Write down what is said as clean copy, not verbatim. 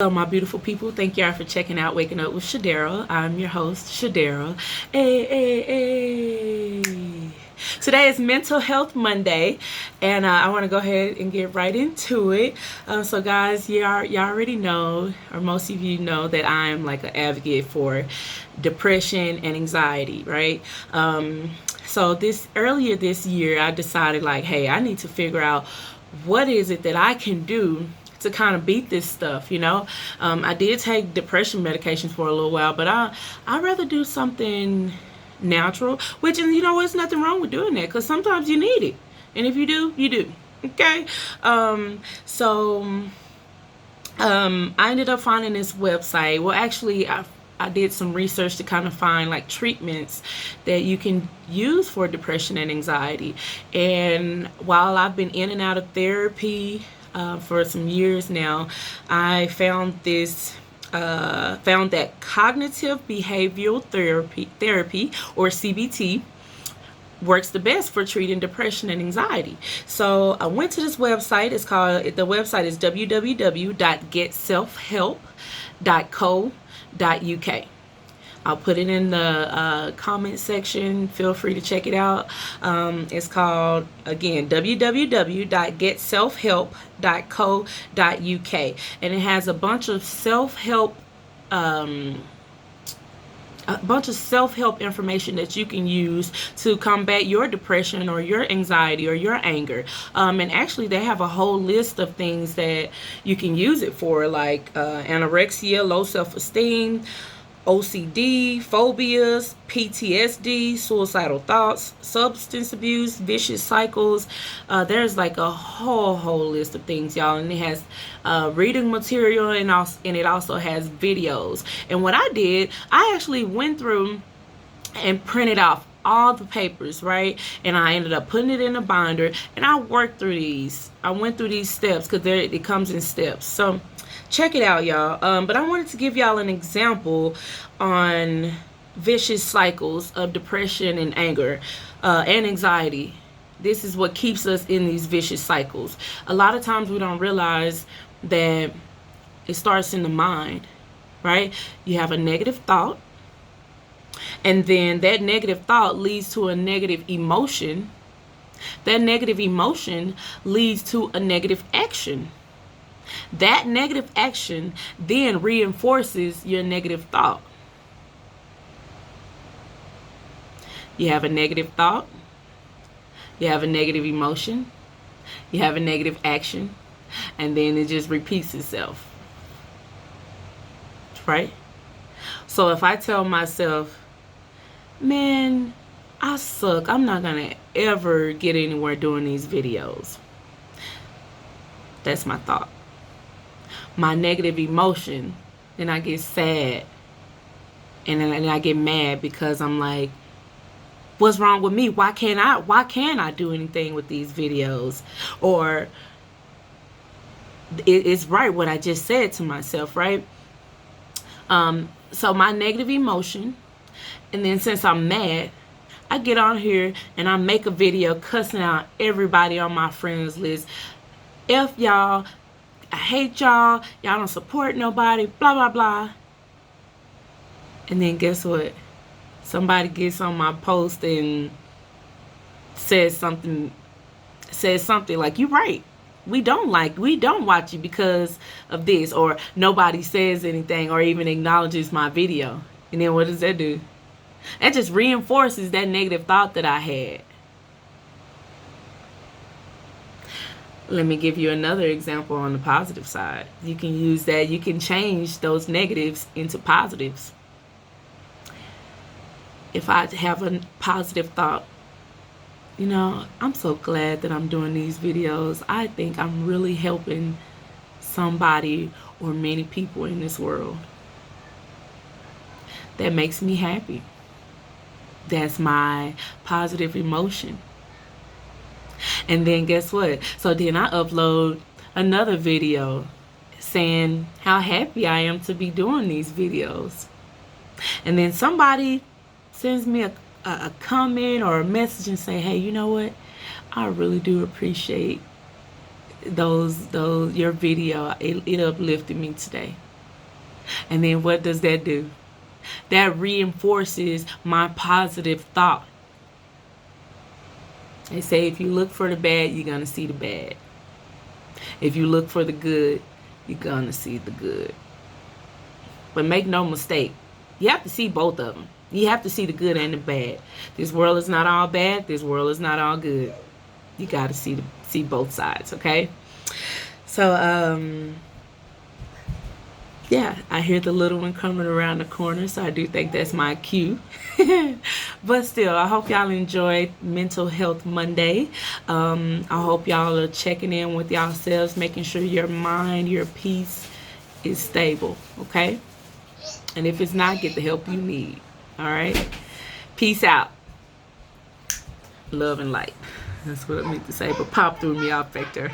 Hello, my beautiful people. Thank y'all for checking out Waking Up with Shadera. I'm your host, Shadera. Hey. Today is Mental Health Monday, and I want to go ahead and get right into it. So, guys, y'all already know, or most of you know, that I'm like an advocate for depression and anxiety, right? So earlier this year, I decided like, hey, I need to figure out what is it that I can do to kind of beat this stuff, you know. I did take depression medications for a little while, but I'd rather do something natural, which, and you know, there's nothing wrong with doing that because sometimes you need it. And if you do, you do. Okay. I ended up finding this website. Well, actually, I did some research to kind of find like treatments that you can use for depression and anxiety. And while I've been in and out of therapy for some years now, I found that cognitive behavioral therapy or CBT works the best for treating depression and anxiety. So I went to this website. The website is www.getselfhelp.co.uk. I'll put it in the comment section. Feel free to check it out. It's called, again, www.getselfhelp.co.uk. And it has a bunch of self-help information that you can use to combat your depression or your anxiety or your anger. And actually, they have a whole list of things that you can use it for, like anorexia, low self-esteem, OCD, phobias, PTSD, suicidal thoughts, substance abuse, vicious cycles. There's like a whole list of things, y'all, and it has reading material, and it also has videos. And what I did, I actually went through and printed off all the papers, right? And I ended up putting it in a binder, and I worked through these. I went through these steps because it comes in steps. So check it out, y'all. But I wanted to give y'all an example on vicious cycles of depression and anger and anxiety. This is what keeps us in these vicious cycles. A lot of times we don't realize that it starts in the mind, right? You have a negative thought, and then that negative thought leads to a negative emotion. That negative emotion leads to a negative action. That negative action then reinforces your negative thought. You have a negative thought, you have a negative emotion, you have a negative action, and then it just repeats itself. Right? So if I tell myself, man, I suck, I'm not gonna ever get anywhere doing these videos. That's my thought. My negative emotion, then I get sad, and then I get mad because I'm like, what's wrong with me? Why can't I do anything with these videos? Or it's right what I just said to myself, right? So my negative emotion, and then since I'm mad, I get on here and I make a video cussing out everybody on my friends list. F y'all, I hate y'all don't support nobody, blah blah blah. And then guess what? Somebody gets on my post and says something like, you're right, we don't watch you because of this, or nobody says anything or even acknowledges my video. And then what does that do? That just reinforces that negative thought that I had. Let me give you another example on the positive side. You can use that. You can change those negatives into positives. If I have a positive thought, you know, I'm so glad that I'm doing these videos. I think I'm really helping somebody or many people in this world. That makes me happy. That's my positive emotion. And then guess what? So then I upload another video saying how happy I am to be doing these videos. And then somebody sends me a comment or a message and say, hey, you know what? I really do appreciate those your video. It uplifted me today. And then what does that do? That reinforces my positive thought. They say if you look for the bad, you're going to see the bad. If you look for the good, you're going to see the good. But make no mistake, you have to see both of them. You have to see the good and the bad. This world is not all bad. This world is not all good. You got to see both sides, okay? So, yeah, I hear the little one coming around the corner, so I do think that's my cue. But still, I hope y'all enjoyed Mental Health Monday. I hope y'all are checking in with yourselves, making sure your mind, your peace is stable, okay? And if it's not, get the help you need, all right? Peace out. Love and light. That's what I meant to say, but pop threw me off, Victor.